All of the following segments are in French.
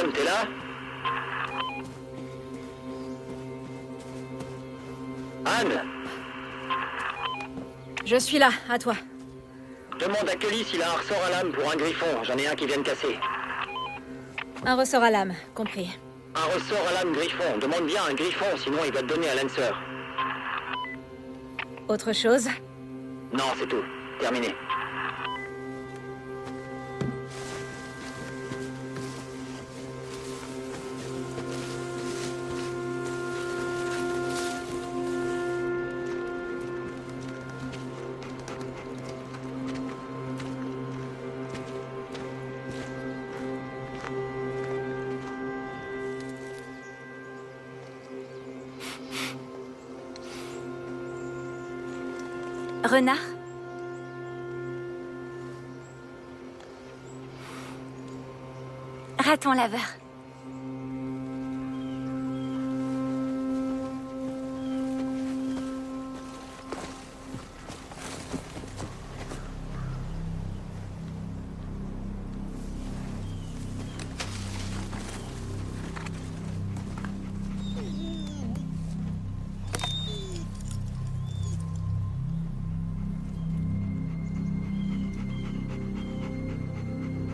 Anne, t'es là? Anne? Je suis là, à toi. Demande à Kelly s'il a un ressort à lame pour un griffon. J'en ai un qui vient de casser. Un ressort à lame, compris. Un ressort à lame griffon. Demande bien un griffon, sinon il va te donner à Lancer. Autre chose? Non, c'est tout. Terminé. Renard? Raton laveur.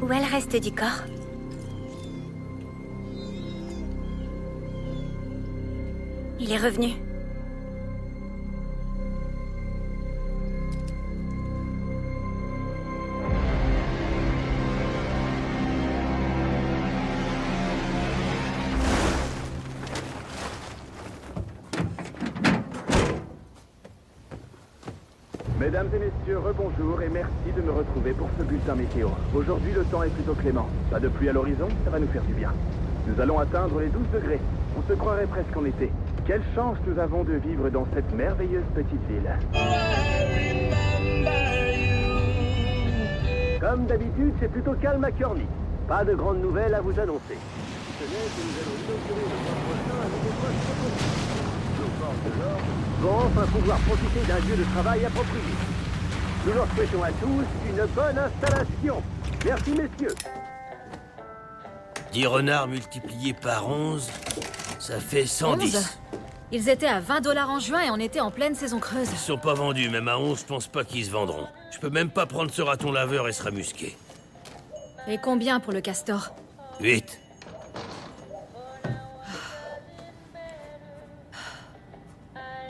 Où est le reste du corps? Il est revenu. Mesdames et messieurs, rebonjour et merci de me retrouver pour ce bulletin météo. Aujourd'hui, le temps est plutôt clément. Pas de pluie à l'horizon, ça va nous faire du bien. Nous allons atteindre les 12 degrés. On se croirait presque en été. Quelle chance nous avons de vivre dans cette merveilleuse petite ville. Comme d'habitude, c'est plutôt calme à Kearney. Pas de grandes nouvelles à vous annoncer. Si ce n'est que nous allons inaugurer le mois prochain avec des postes proposés. Nos forces de l'ordre vont enfin pouvoir profiter d'un lieu de travail approprié. Nous leur souhaitons à tous une bonne installation. Merci messieurs. 10 renards multipliés par 11, ça fait 110. 11. Ils étaient à 20 $ en juin et on était en pleine saison creuse. Ils sont pas vendus, même à 11, je pense pas qu'ils se vendront. Je peux même pas prendre ce raton laveur et se ramusquer. Et combien pour le castor? 8.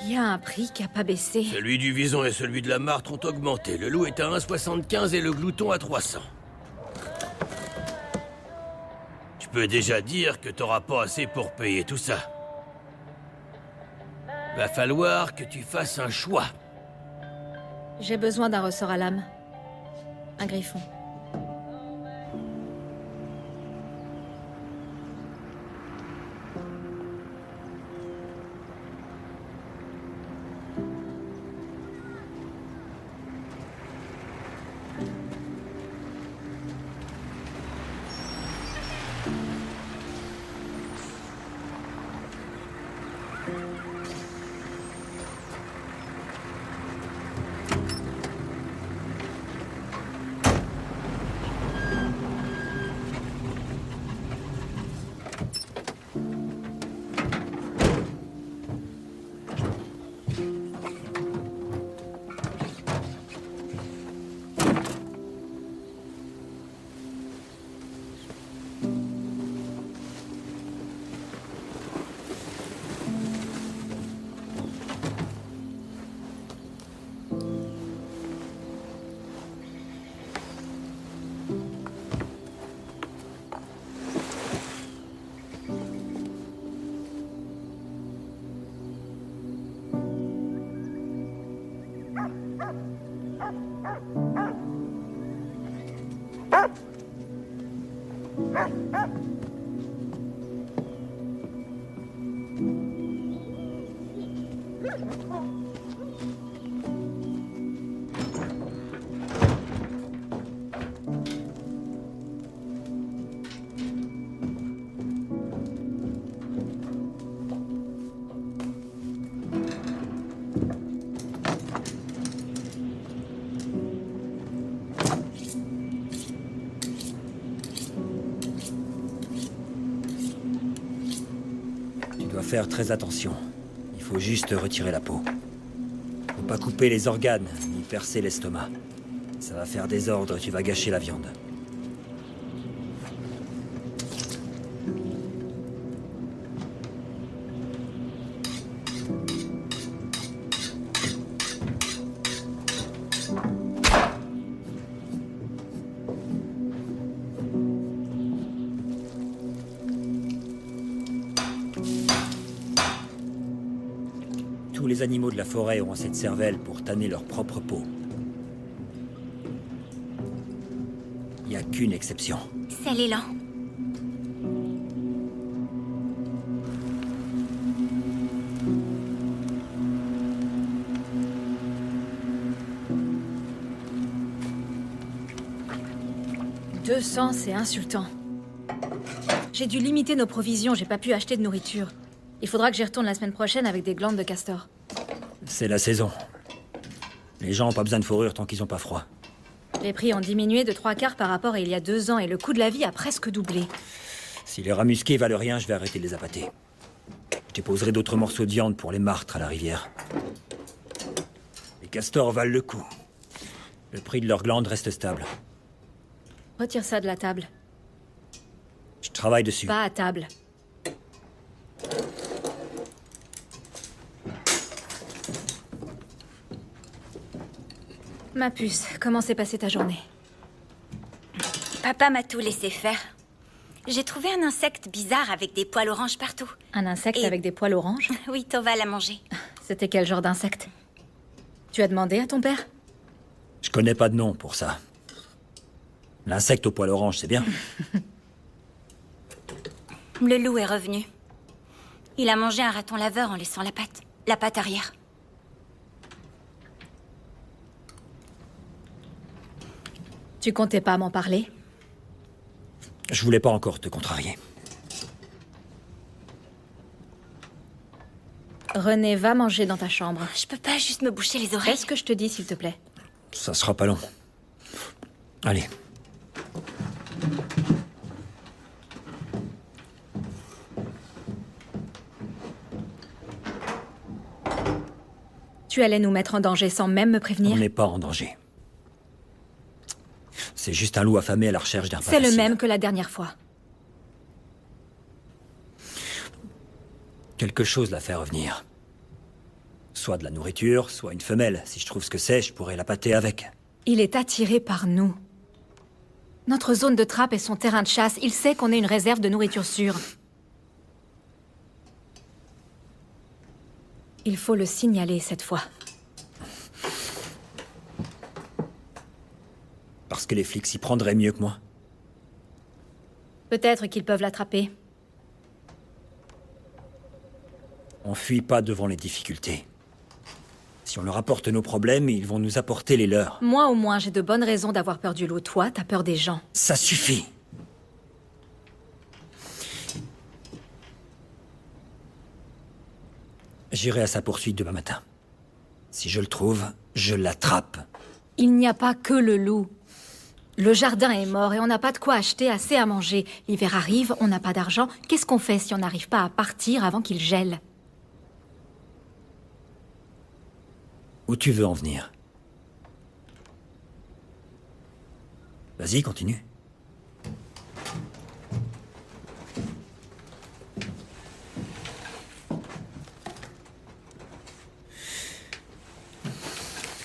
Il y a un prix qui a pas baissé. Celui du vison et celui de la martre ont augmenté. Le loup est à 1,75 et le glouton à 300. Je peux déjà dire que t'auras pas assez pour payer tout ça. Va falloir que tu fasses un choix. J'ai besoin d'un ressort à lame. Un griffon. Tu dois faire très attention. Il faut juste retirer la peau. Faut pas couper les organes, ni percer l'estomac. Ça va faire désordre, tu vas gâcher la viande. Tous les animaux de la forêt ont cette cervelle pour tanner leur propre peau. Il n'y a qu'une exception. C'est l'élan. « 200, c'est insultant. J'ai dû limiter nos provisions, j'ai pas pu acheter de nourriture. Il faudra que j'y retourne la semaine prochaine avec des glandes de castor. C'est la saison. Les gens n'ont pas besoin de fourrure tant qu'ils n'ont pas froid. Les prix ont diminué de 3/4 par rapport à il y a 2 ans et le coût de la vie a presque doublé. Si les rats musqués valent rien, je vais arrêter de les appâter. Je déposerai d'autres morceaux de viande pour les martres à la rivière. Les castors valent le coup. Le prix de leurs glandes reste stable. Retire ça de la table. Je travaille dessus. Pas à table. Ma puce, comment s'est passée ta journée? Papa m'a tout laissé faire. J'ai trouvé un insecte bizarre avec des poils oranges partout. Un insecte Et- avec des poils oranges? Oui, Tova l'a mangé. C'était quel genre d'insecte? Tu as demandé à ton père? Je connais pas de nom pour ça. L'insecte au poil orange, c'est bien. Le loup est revenu. Il a mangé un raton laveur en laissant la patte arrière. Tu comptais pas m'en parler? Je voulais pas encore te contrarier. René, va manger dans ta chambre. Je peux pas juste me boucher les oreilles. Fais ce que je te dis, s'il te plaît. Ça sera pas long. Allez. Tu allais nous mettre en danger sans même me On prévenir? n'est pas en danger. C'est juste un loup affamé à la recherche d'un repas C'est le facile. même que la dernière fois. Quelque chose l'a fait revenir. Soit de la nourriture, soit une femelle. Si je trouve ce que c'est, je pourrais la pâter avec. Il est attiré par nous. Notre zone de trappe est son terrain de chasse. Il sait qu'on est une réserve de nourriture sûre. Il faut le signaler cette fois. Parce que les flics s'y prendraient mieux que moi. Peut-être qu'ils peuvent l'attraper. On fuit pas devant les difficultés. Si on leur apporte nos problèmes, ils vont nous apporter les leurs. Moi, au moins, j'ai de bonnes raisons d'avoir peur du loup. Toi, t'as peur des gens. Ça suffit. J'irai à sa poursuite demain matin. Si je le trouve, je l'attrape. Il n'y a pas que le loup. Le jardin est mort et on n'a pas de quoi acheter assez à manger. L'hiver arrive, on n'a pas d'argent. Qu'est-ce qu'on fait si on n'arrive pas à partir avant qu'il gèle? Où tu veux en venir? Vas-y, continue.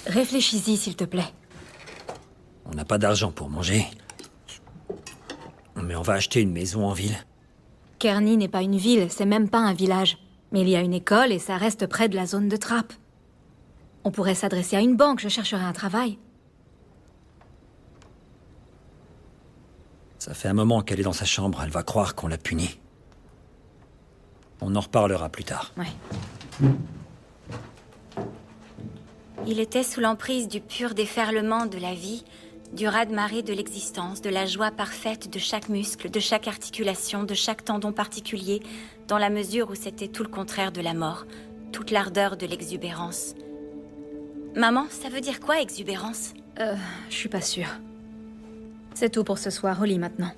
Réfléchis-y, s'il te plaît. On n'a pas d'argent pour manger. Mais on va acheter une maison en ville. Kearney n'est pas une ville, c'est même pas un village. Mais il y a une école et ça reste près de la zone de trappe. On pourrait s'adresser à une banque, je chercherai un travail. Ça fait un moment qu'elle est dans sa chambre, elle va croire qu'on l'a punie. On en reparlera plus tard. Ouais. Il était sous l'emprise du pur déferlement de la vie, du raz-de-marée de l'existence, de la joie parfaite de chaque muscle, de chaque articulation, de chaque tendon particulier, dans la mesure où c'était tout le contraire de la mort, toute l'ardeur de l'exubérance. Maman, ça veut dire quoi, exubérance? Je suis pas sûre. C'est tout pour ce soir, au lit maintenant.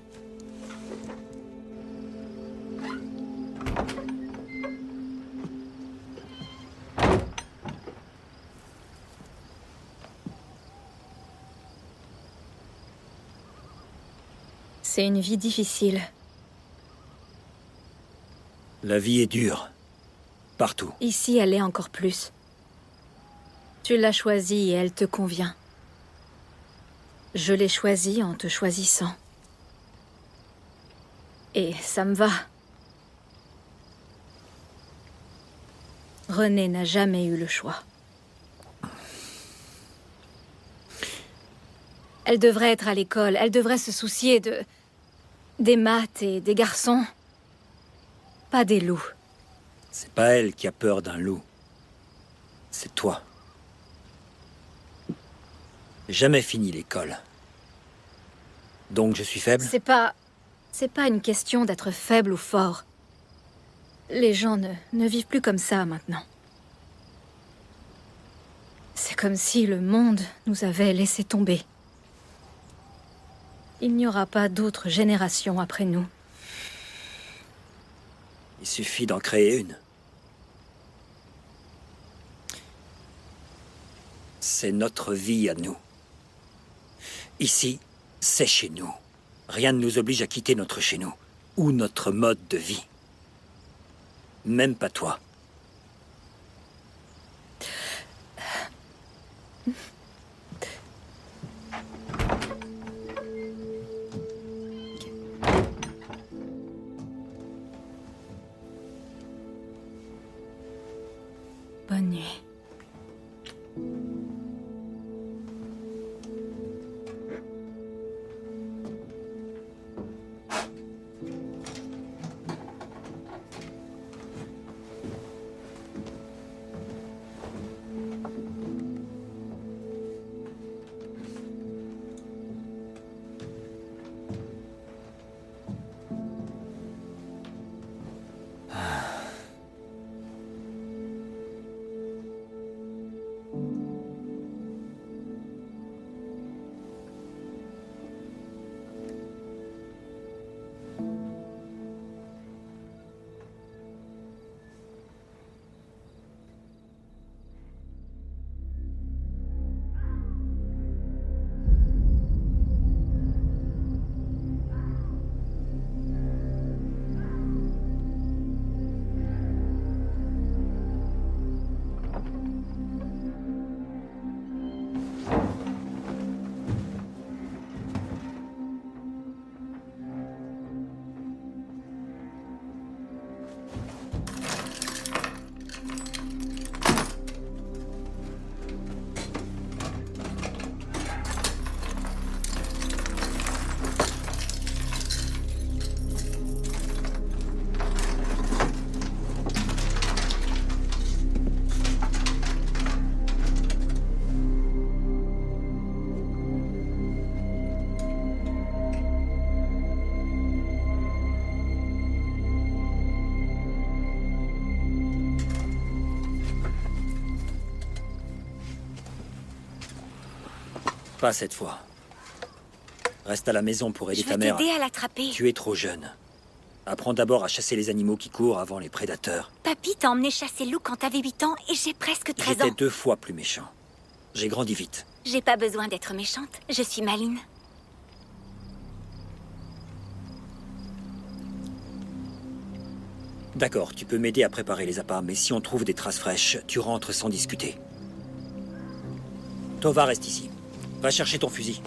C'est une vie difficile. La vie est dure. Partout. Ici, elle est encore plus. Tu l'as choisie et elle te convient. Je l'ai choisie en te choisissant. Et ça me va. René n'a jamais eu le choix. Elle devrait être à l'école, elle devrait se soucier des maths et des garçons. Pas des loups. C'est pas elle qui a peur d'un loup. C'est toi. J'ai jamais fini l'école. Donc je suis faible? C'est pas une question d'être faible ou fort. Les gens ne vivent plus comme ça maintenant. C'est comme si le monde nous avait laissé tomber. Il n'y aura pas d'autres générations après nous. Il suffit d'en créer une. C'est notre vie à nous. Ici, c'est chez nous. Rien ne nous oblige à quitter notre chez nous, ou notre mode de vie. Même pas toi. Bonne nuit. Pas cette fois. Reste à la maison pour aider Je ta vais mère. t'aider à l'attraper. Tu es trop jeune. Apprends d'abord à chasser les animaux qui courent avant les prédateurs. Papy t'a emmené chasser le loup quand t'avais 8 ans et j'ai presque 13 ans. J'étais 2 fois plus méchant. J'ai grandi vite. J'ai pas besoin d'être méchante, je suis maline. D'accord, tu peux m'aider à préparer les appâts, mais si on trouve des traces fraîches, tu rentres sans discuter. Tova reste ici. Va chercher ton fusil.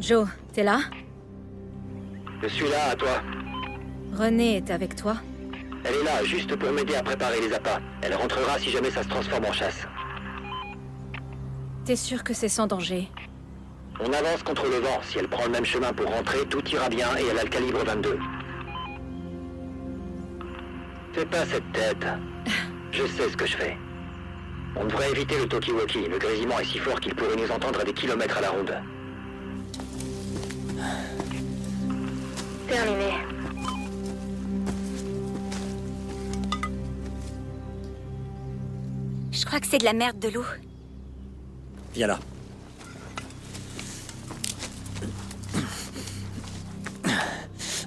Joe, t'es là? Je suis là, à toi. Renée est avec toi? Elle est là, juste pour m'aider à préparer les appâts. Elle rentrera si jamais ça se transforme en chasse. T'es sûr que c'est sans danger? On avance contre le vent. Si elle prend le même chemin pour rentrer, tout ira bien et elle a le calibre 22. Fais pas cette tête. Je sais ce que je fais. On devrait éviter le talkie-walkie. Le grésillement est si fort qu'il pourrait nous entendre à des kilomètres à la ronde. Terminé. Je crois que c'est de la merde de loup. Viens là.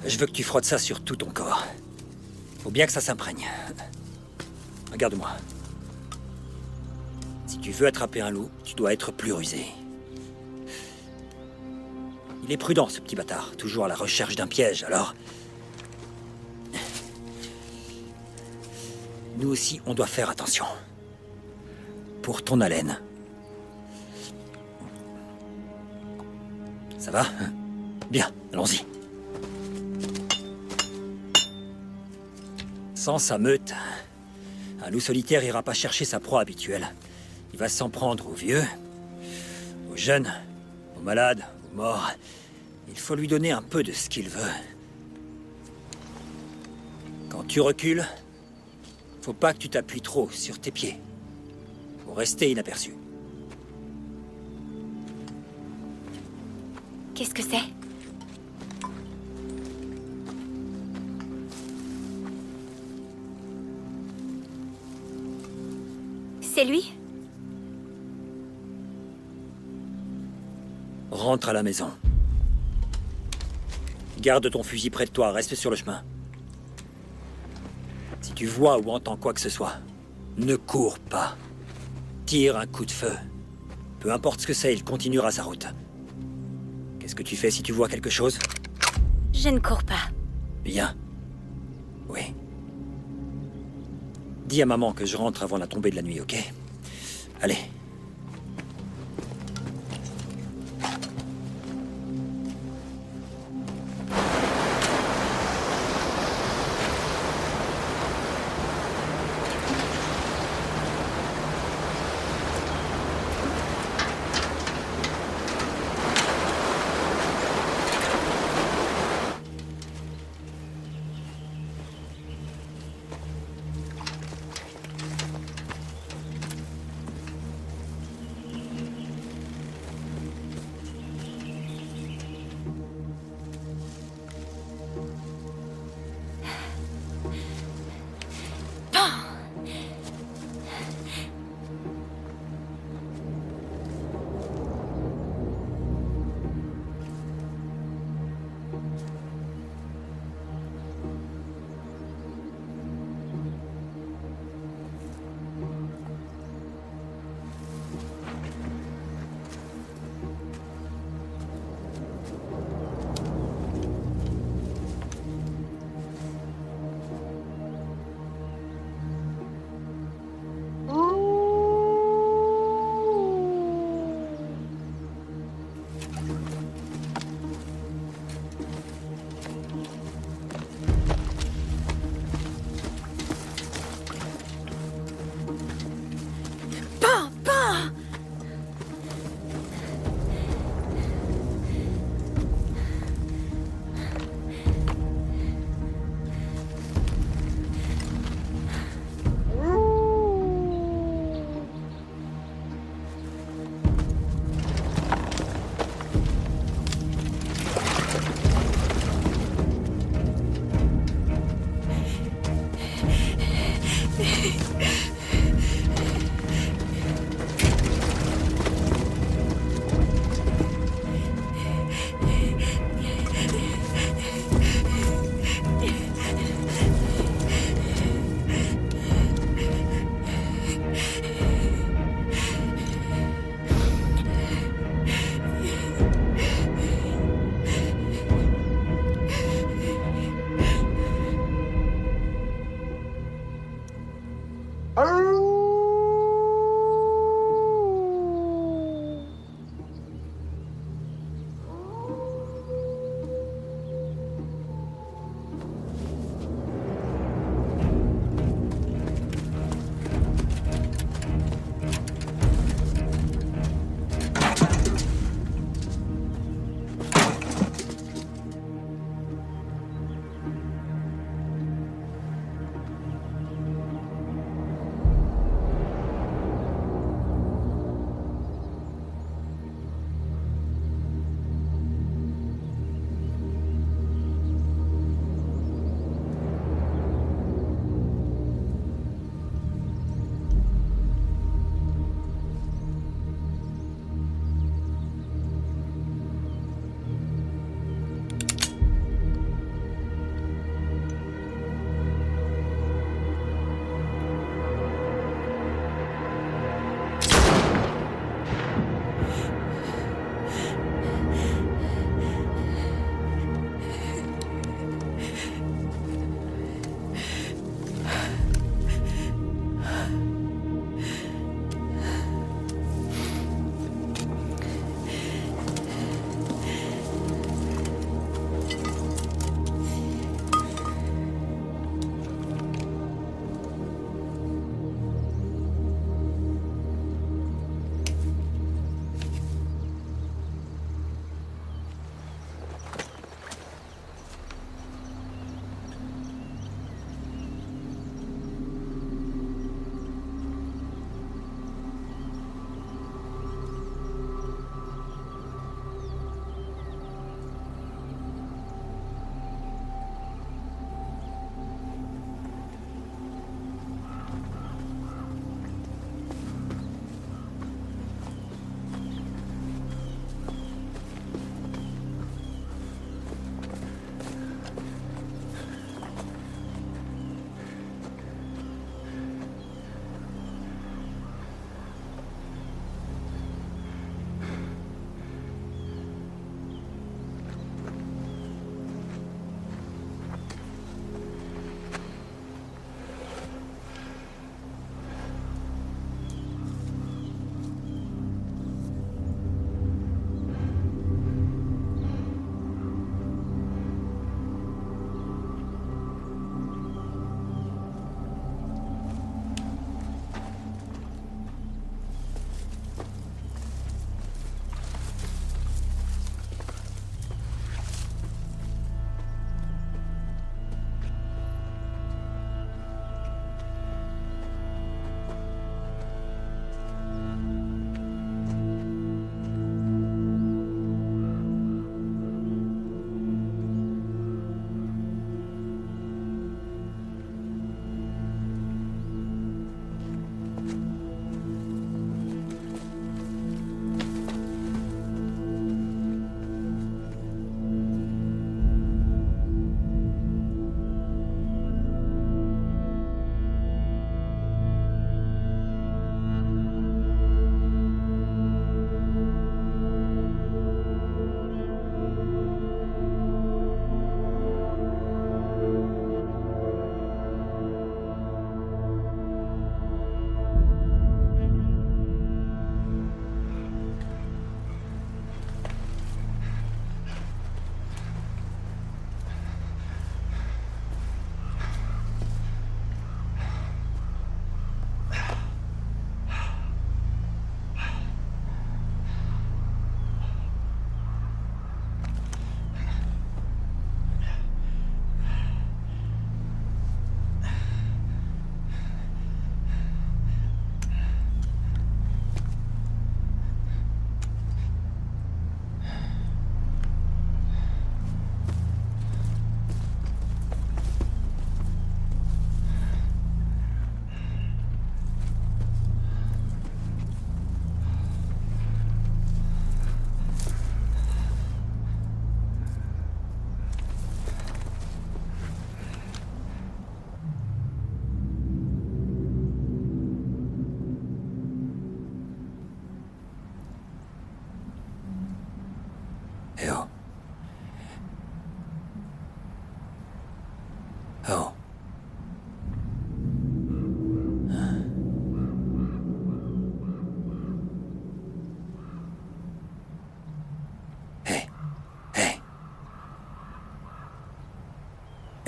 Je veux que tu frottes ça sur tout ton corps. Faut bien que ça s'imprègne. Regarde-moi. Si tu veux attraper un loup, tu dois être plus rusé. Il est prudent, ce petit bâtard. Toujours à la recherche d'un piège, alors... Nous aussi, on doit faire attention. Pour ton haleine. Ça va? Bien, allons-y. Sans sa meute, un loup solitaire ira pas chercher sa proie habituelle. Il va s'en prendre aux vieux, aux jeunes, aux malades, aux morts. Il faut lui donner un peu de ce qu'il veut. Quand tu recules, faut pas que tu t'appuies trop sur tes pieds. Faut rester inaperçu. Qu'est-ce que c'est? C'est lui? Rentre à la maison. Garde ton fusil près de toi, reste sur le chemin. Si tu vois ou entends quoi que ce soit, ne cours pas. Tire un coup de feu. Peu importe ce que c'est, il continuera sa route. Qu'est-ce que tu fais si tu vois quelque chose? Je ne cours pas. Bien. Oui. Dis à maman que je rentre avant la tombée de la nuit, ok? Allez.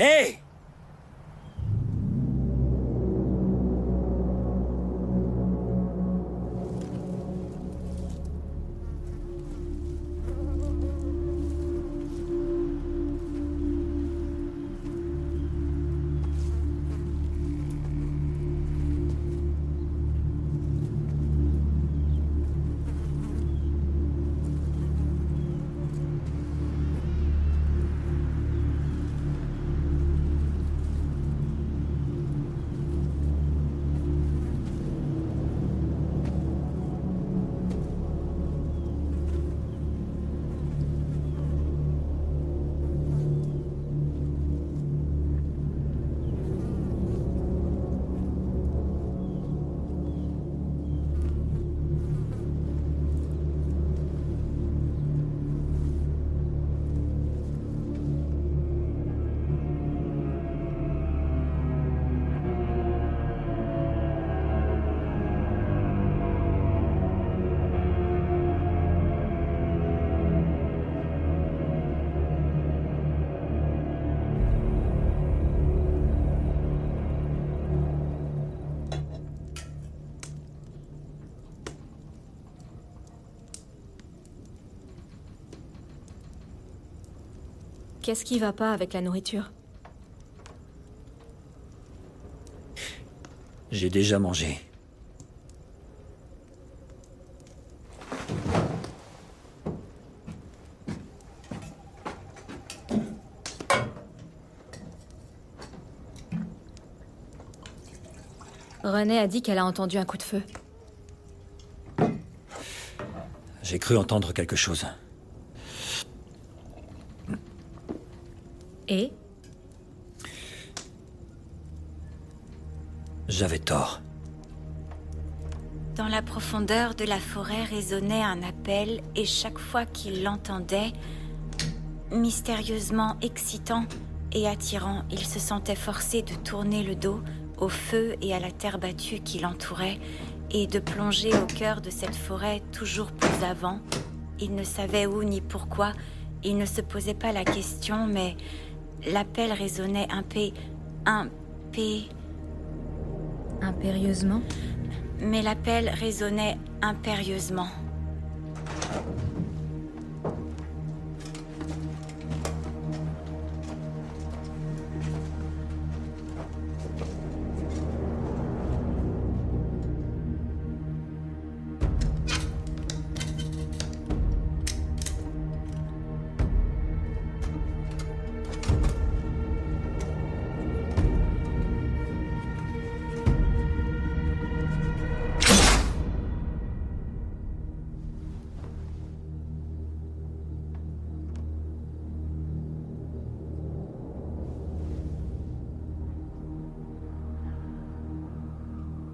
Hé! Qu'est-ce qui va pas avec la nourriture? J'ai déjà mangé. René a dit qu'elle a entendu un coup de feu. J'ai cru entendre quelque chose. Et? J'avais tort. Dans la profondeur de la forêt résonnait un appel, et chaque fois qu'il l'entendait, mystérieusement excitant et attirant, il se sentait forcé de tourner le dos au feu et à la terre battue qui l'entourait, et de plonger au cœur de cette forêt toujours plus avant. Il ne savait où ni pourquoi, il ne se posait pas la question, mais l'appel résonnait Impérieusement? Mais l'appel résonnait impérieusement.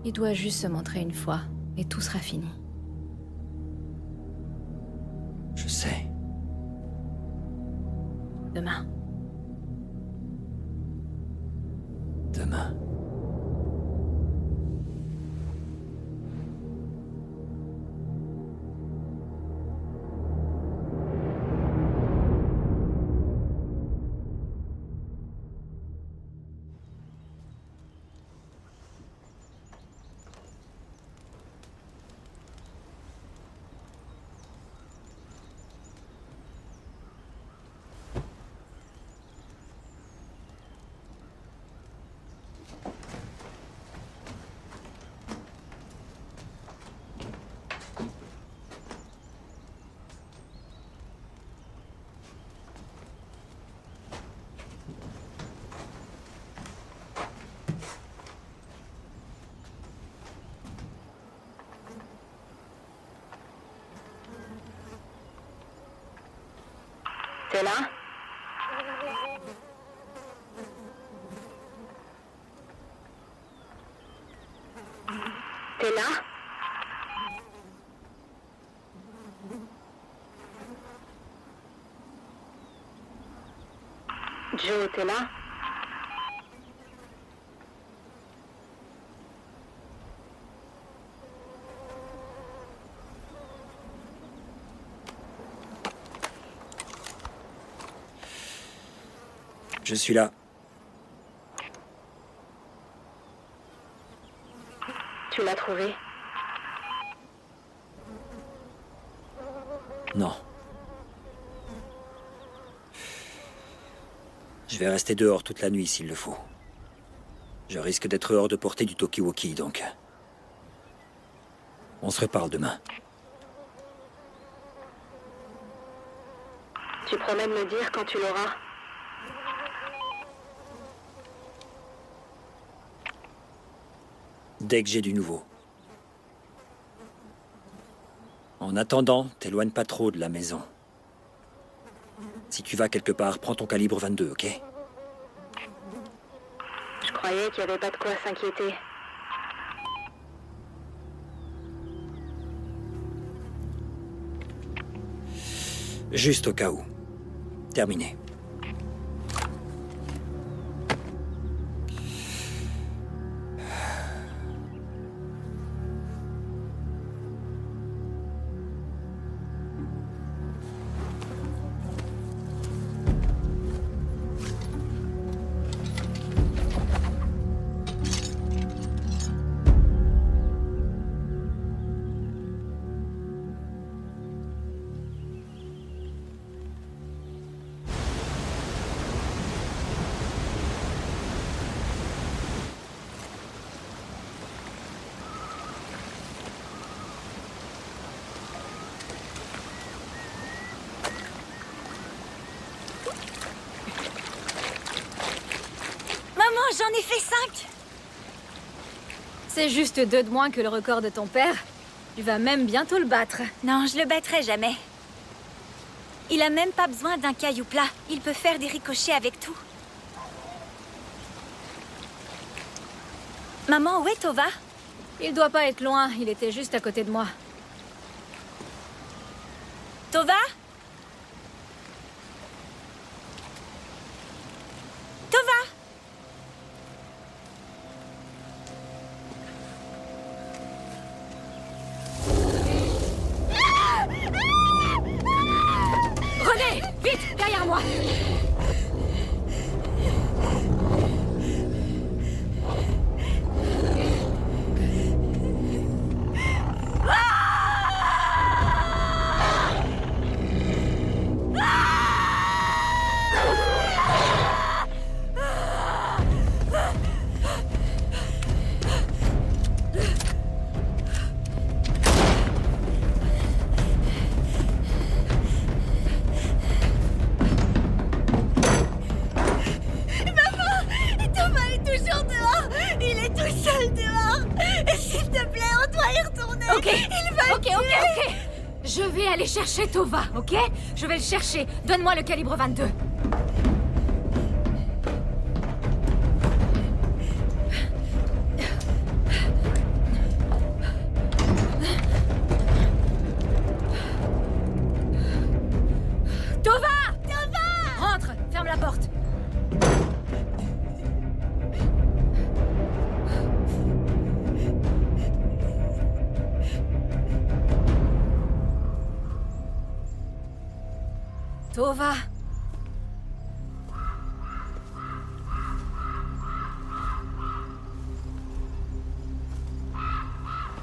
Il doit juste se montrer une fois, et tout sera fini. Je sais. Demain. Demain. T'es là? T'es là? Joe, t'es là? Je suis là. tu l'as trouvé? Non. Je vais rester dehors toute la nuit s'il le faut. Je risque d'être hors de portée du Talkie-Walkie, donc... On se reparle demain. Tu promets de me dire quand tu l'auras? Dès que j'ai du nouveau. En attendant, t'éloigne pas trop de la maison. Si tu vas quelque part, prends ton calibre 22, ok? Je croyais qu'il n'y avait pas de quoi s'inquiéter. Juste au cas où. Terminé. Maman, j'en ai fait 5! C'est juste 2 de moins que le record de ton père. Tu vas même bientôt le battre. Non, je le battrai jamais. Il a même pas besoin d'un caillou plat. Il peut faire des ricochets avec tout. Maman, où est Tova? Il doit pas être loin, il était juste à côté de moi. Tova? Tova? René, vite, derrière moi. Tova est toujours dehors! Il est tout seul dehors! S'il te plaît, on doit y retourner! Ok, Il va ok. Je vais aller chercher Tova, ok? Je vais le chercher. Donne-moi le calibre 22. Tova! Rentre, ferme la porte. Tova.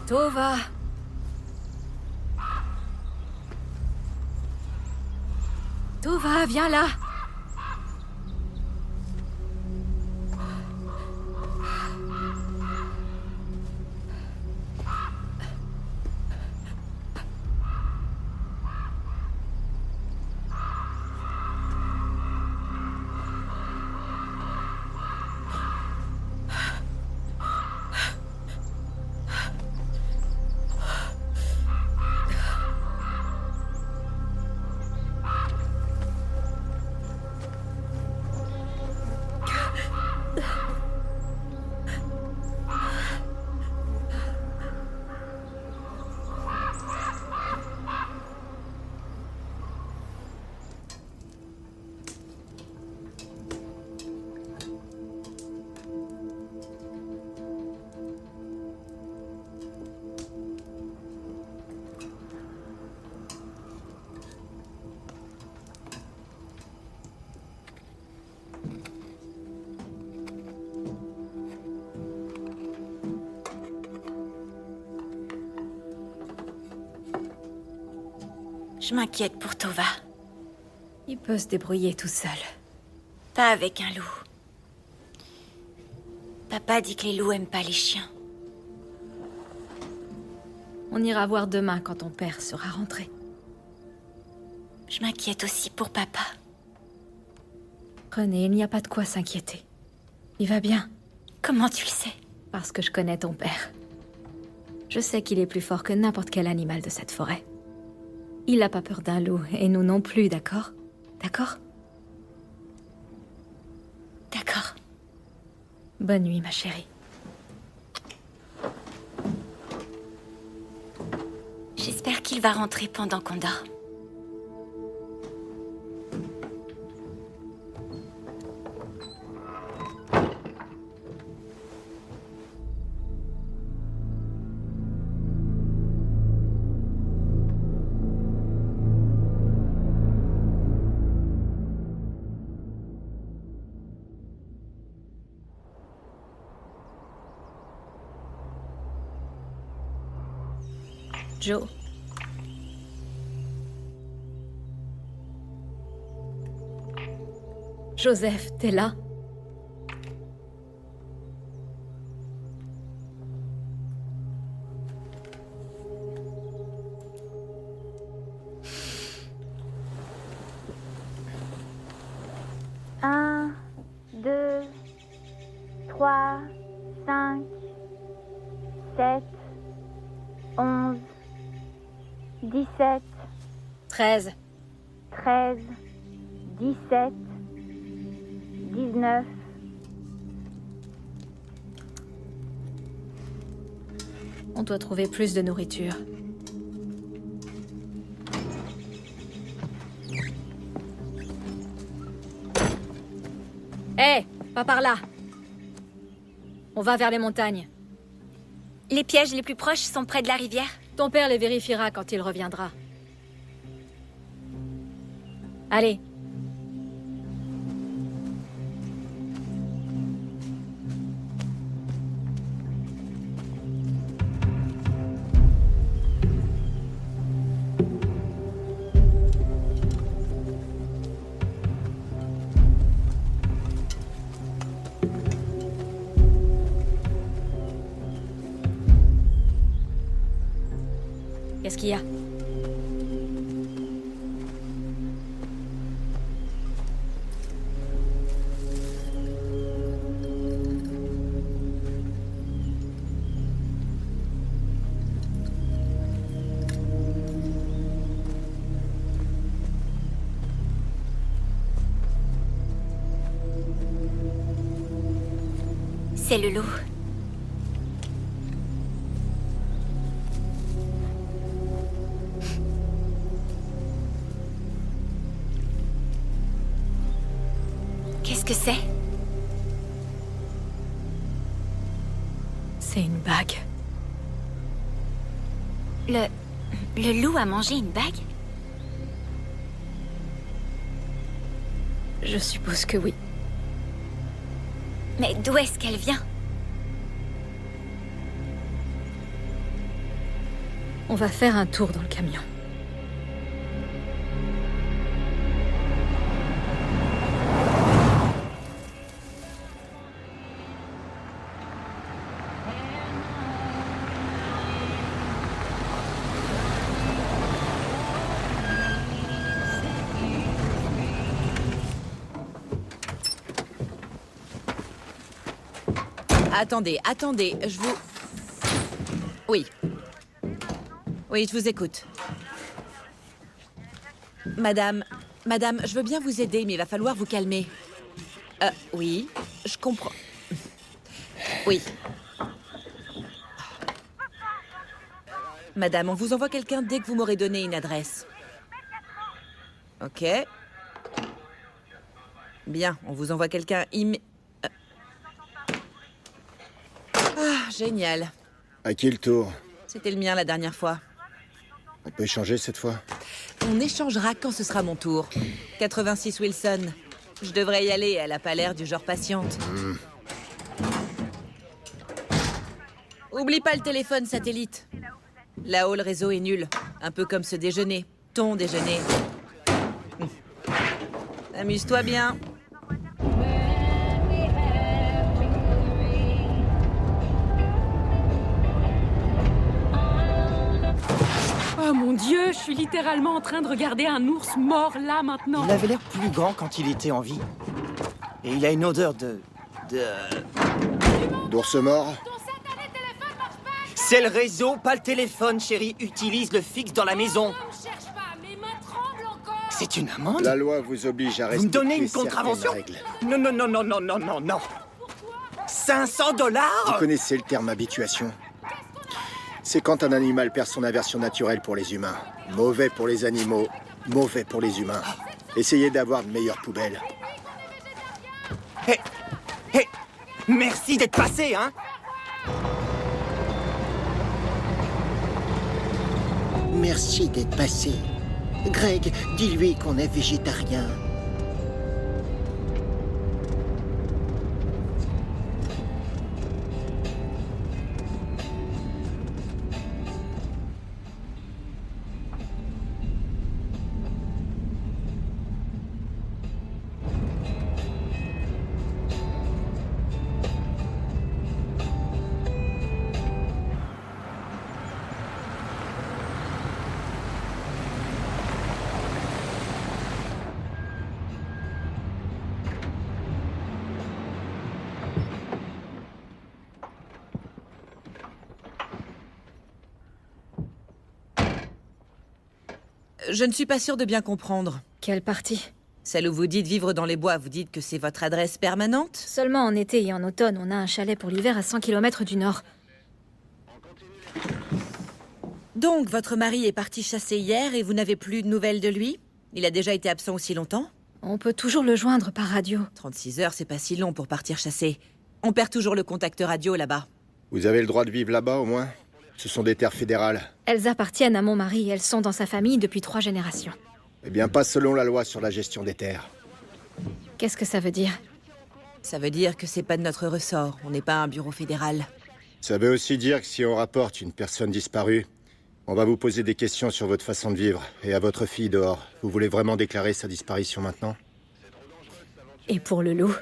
Tova. Tova, viens là. Je m'inquiète pour Tova. Il peut se débrouiller tout seul. Pas avec un loup. Papa dit que les loups aiment pas les chiens. On ira voir demain quand ton père sera rentré. Je m'inquiète aussi pour papa. René, il n'y a pas de quoi s'inquiéter. Il va bien, Comment tu le sais? parce que je connais ton père. Je sais qu'il est plus fort que n'importe quel animal de cette forêt. Il n'a pas peur d'un loup, et nous non plus, d'accord? D'accord? D'accord. Bonne nuit, ma chérie. J'espère qu'il va rentrer pendant qu'on dort. Joe. Joseph, t'es là? Un, 2, 3, 5, 7, 11, 17, 13. 13, 17, 19. On doit trouver plus de nourriture. Hé, pas par là. On va vers les montagnes. Les pièges les plus proches sont près de la rivière. Ton père les vérifiera quand il reviendra. Allez. Qu'est-ce qu'il y a? C'est le loup. Qu'est-ce que c'est? C'est une bague. Le loup a mangé une bague? Je suppose que oui. Mais d'où est-ce qu'elle vient? On va faire un tour dans le camion. Attendez, je vous... Oui. Oui, je vous écoute. Madame, je veux bien vous aider, mais il va falloir vous calmer. Oui, je comprends. Oui. Madame, on vous envoie quelqu'un dès que vous m'aurez donné une adresse. Ok. Bien, on vous envoie quelqu'un Ah, génial. À qui le tour? C'était le mien la dernière fois. On peut échanger cette fois? On échangera quand ce sera mon tour. 86 Wilson. Je devrais y aller, elle a pas l'air du genre patiente. Oublie pas le téléphone satellite. Là-haut, le réseau est nul. Un peu comme ce déjeuner. ton déjeuner. Amuse-toi bien. Oh mon Dieu, je suis littéralement en train de regarder un ours mort là maintenant. Il avait l'air plus grand quand il était en vie. Et il a une odeur de... D'ours mort? C'est le réseau, pas le téléphone, chérie. Utilise le fixe dans la maison. C'est une amende? La loi vous oblige à Vous me donnez une respecter certaines contravention? règles. Non, non, non, non, non, non, non, non. 500 $? Vous connaissez le terme habituation? C'est quand un animal perd son aversion naturelle pour les humains. Mauvais pour les animaux, mauvais pour les humains. Essayez d'avoir de meilleures poubelles. Hé, hé, merci d'être passé, hein? Merci d'être passé. Greg, dis-lui qu'on est végétarien. Je ne suis pas sûre de bien comprendre. Quelle partie? Celle où vous dites vivre dans les bois, vous dites que c'est votre adresse permanente? Seulement en été et en automne, on a un chalet pour l'hiver à 100 km du nord. Donc, votre mari est parti chasser hier et vous n'avez plus de nouvelles de lui? Il a déjà été absent aussi longtemps? On peut toujours le joindre par radio. 36 heures, c'est pas si long pour partir chasser. On perd toujours le contact radio là-bas. Vous avez le droit de vivre là-bas, au moins? Ce sont des terres fédérales. Elles appartiennent à mon mari, elles sont dans sa famille depuis 3 générations. Eh bien, pas selon la loi sur la gestion des terres. Qu'est-ce que ça veut dire? Ça veut dire que c'est pas de notre ressort, on n'est pas un bureau fédéral. Ça veut aussi dire que si on rapporte une personne disparue, on va vous poser des questions sur votre façon de vivre et à votre fille dehors. Vous voulez vraiment déclarer sa disparition maintenant? Et pour le loup?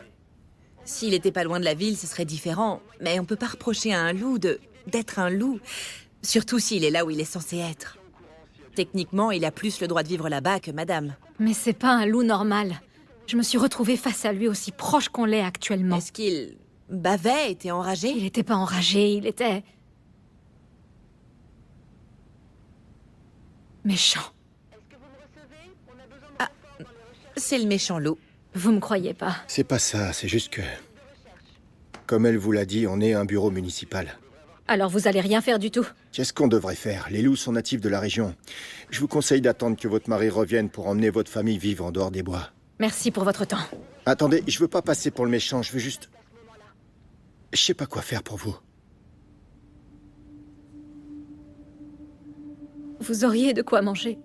S'il était pas loin de la ville, ce serait différent. Mais on peut pas reprocher à un loup d'être un loup. Surtout s'il est là où il est censé être. Techniquement, il a plus le droit de vivre là-bas que madame. Mais c'est pas un loup normal. Je me suis retrouvée face à lui aussi proche qu'on l'est actuellement. Est-ce qu'il bavait, était enragé? Il était pas enragé, il était... méchant. Ah, c'est le méchant loup. Vous me croyez pas? C'est pas ça, c'est juste que... Comme elle vous l'a dit, on est un bureau municipal. Alors vous allez rien faire du tout? Qu'est-ce qu'on devrait faire? Les loups sont natifs de la région. Je vous conseille d'attendre que votre mari revienne pour emmener votre famille vivre en dehors des bois. Merci pour votre temps. Attendez, je veux pas passer pour le méchant, je veux juste... Je sais pas quoi faire pour vous. Vous auriez de quoi manger.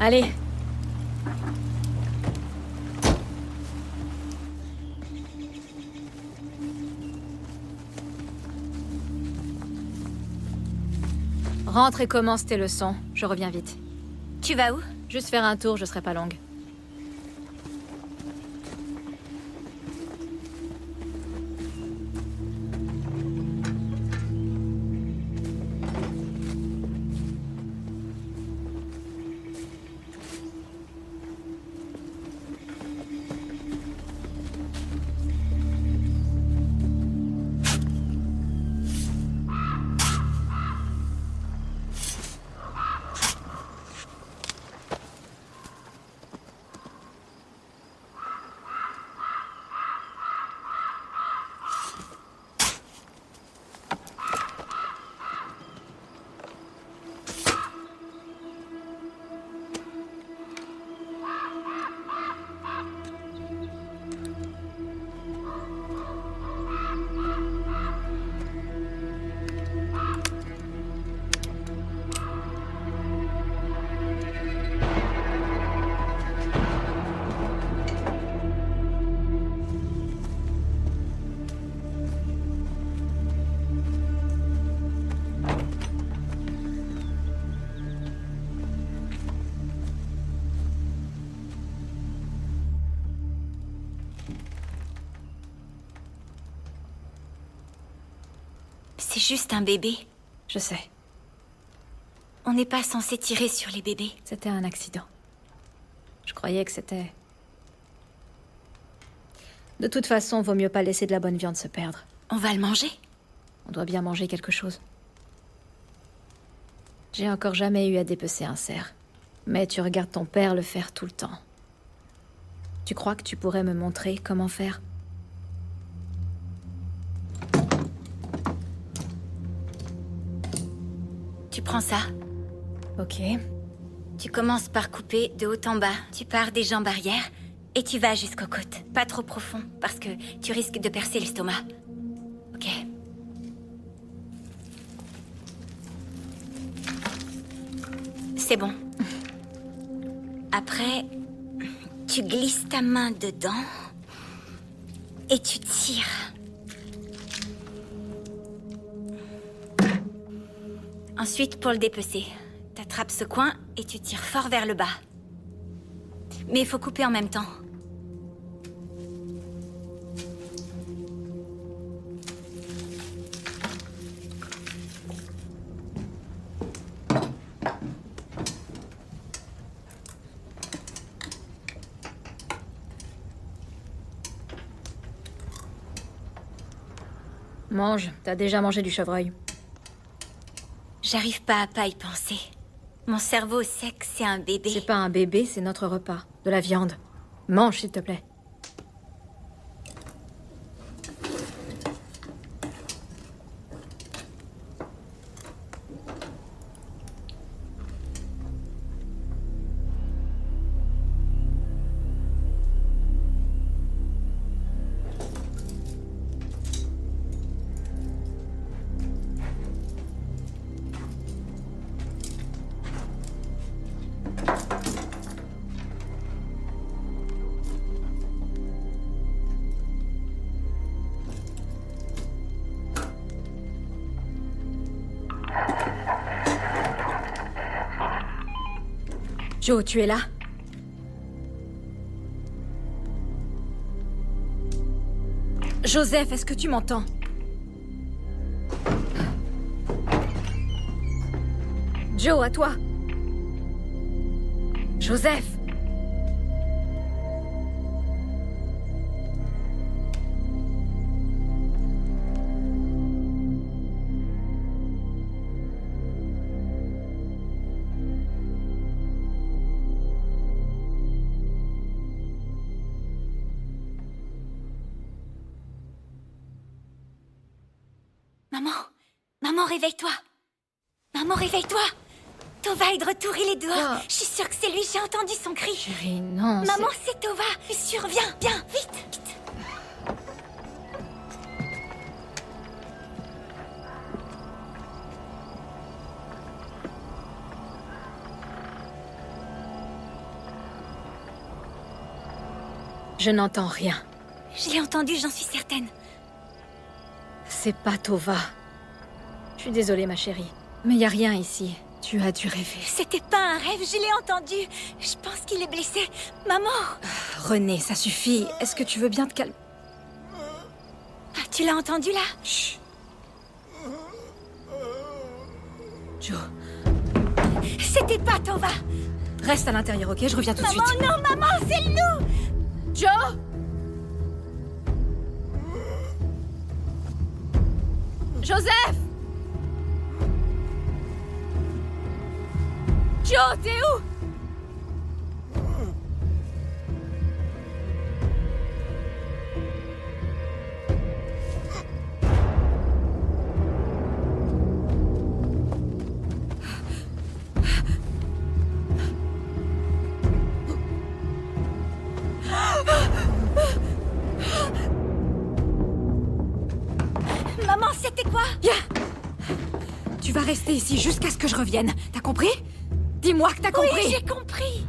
Allez. Rentre et commence tes leçons. Je reviens vite. Tu vas où? Juste faire un tour, je serai pas longue. C'est juste un bébé. Je sais. On n'est pas censé tirer sur les bébés. C'était un accident. Je croyais que c'était... De toute façon, vaut mieux pas laisser de la bonne viande se perdre. On va le manger? On doit bien manger quelque chose. J'ai encore jamais eu à dépecer un cerf. Mais tu regardes ton père le faire tout le temps. Tu crois que tu pourrais me montrer comment faire? Tu prends ça. Ok. Tu commences par couper de haut en bas. Tu pars des jambes arrière et tu vas jusqu'aux côtes. Pas trop profond, parce que tu risques de percer l'estomac. Ok. C'est bon. Après, tu glisses ta main dedans et tu tires. Ensuite, pour le dépecer, t'attrapes ce coin et tu tires fort vers le bas. Mais il faut couper en même temps. Mange, t'as déjà mangé du chevreuil. J'arrive pas à pas y penser. Mon cerveau sait que c'est un bébé. C'est pas un bébé, c'est notre repas. De la viande. Mange, s'il te plaît. Joe, tu es là? Joseph, est-ce que tu m'entends? Joe, à toi. Joseph! Maman, réveille-toi. Maman, réveille-toi. Tova est de retour, il est dehors. Ah. Je suis sûre que c'est lui, j'ai entendu son cri. Chérie, non, Maman, c'est Tova. Je suis sûre, viens, vite, vite. Je n'entends rien. Je l'ai entendu, j'en suis certaine. C'est pas Tova. Je suis désolée, ma chérie. Mais y a rien ici. Tu as dû rêver. C'était pas un rêve, je l'ai entendu. Je pense qu'il est blessé. Maman! René, ça suffit. Est-ce que tu veux bien te calmer? Ah, tu l'as entendu, là? Chut. Joe. C'était pas Tova! Reste à l'intérieur, ok? Je reviens tout de suite. Maman, non, maman, c'est le loup! Joe! Joseph! Joe, t'es où? Maman, c'était quoi? Viens! Tu vas rester ici jusqu'à ce que je revienne. T'as compris? Dis-moi que t'as compris! Oui, j'ai compris!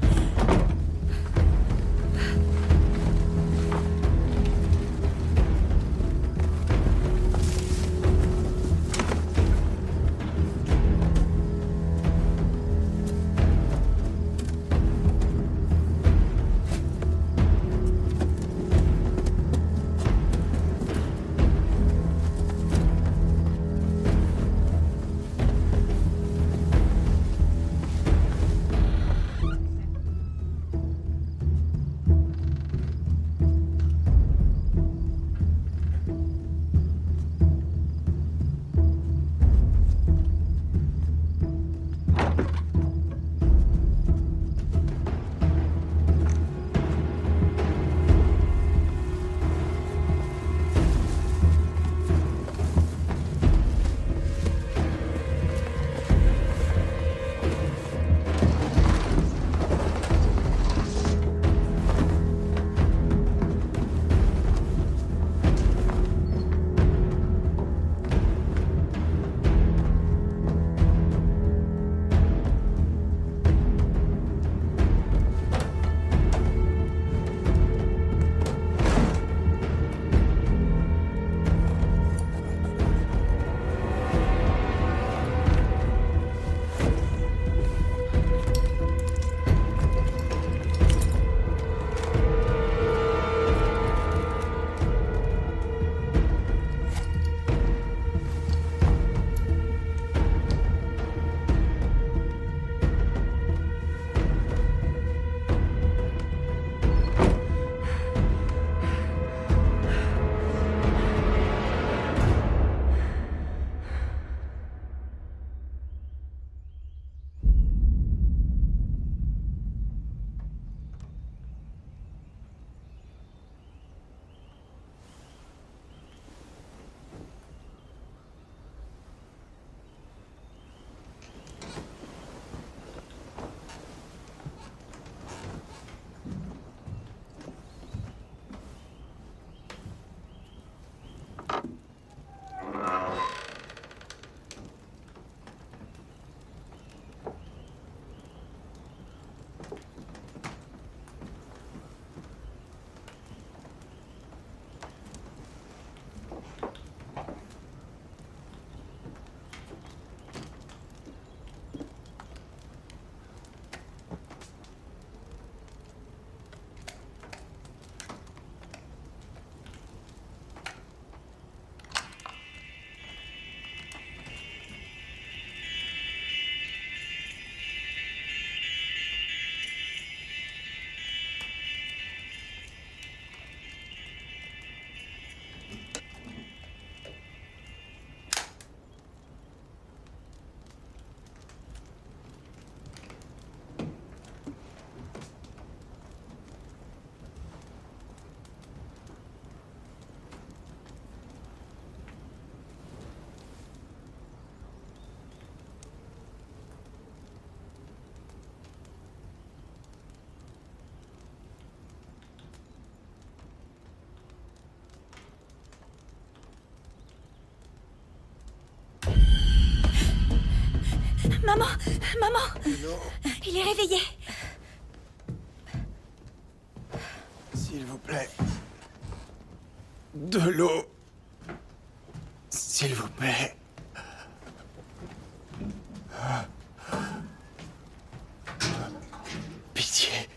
Maman! Maman! Il est réveillé. S'il vous plaît. De l'eau. S'il vous plaît. Pitié.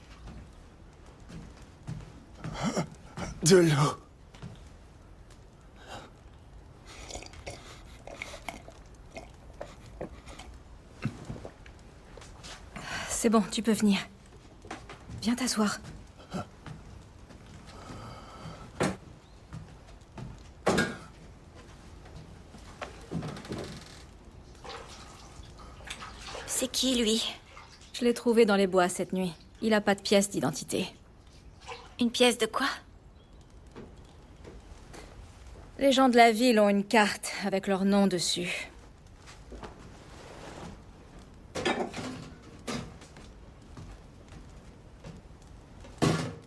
De l'eau. C'est bon, tu peux venir. Viens t'asseoir. C'est qui, lui? Je l'ai trouvé dans les bois cette nuit. Il a pas de pièce d'identité. Une pièce de quoi? Les gens de la ville ont une carte avec leur nom dessus.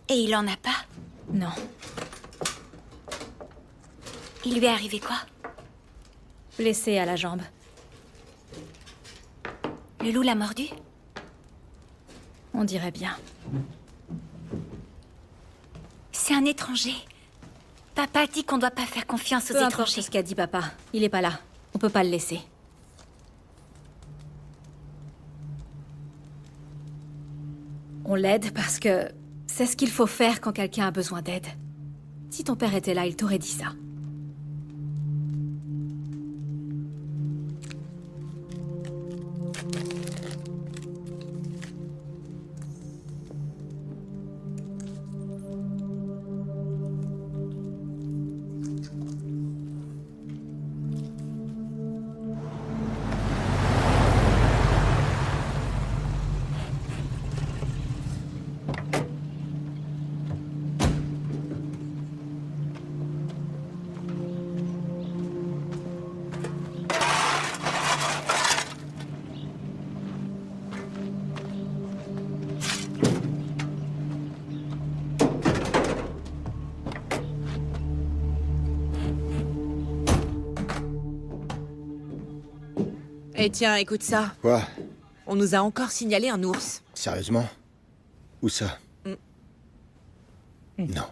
Et il en a pas? Non. Il lui est arrivé quoi? Blessé à la jambe. Le loup l'a mordu? On dirait bien. C'est un étranger. Papa dit qu'on doit pas faire confiance aux Peu importe étrangers. ce qu'a dit papa. Il est pas là. On peut pas le laisser. On l'aide parce que c'est ce qu'il faut faire quand quelqu'un a besoin d'aide. Si ton père était là, il t'aurait dit ça. Eh tiens, écoute ça. Quoi? On nous a encore signalé un ours. Sérieusement? Où ça? Non.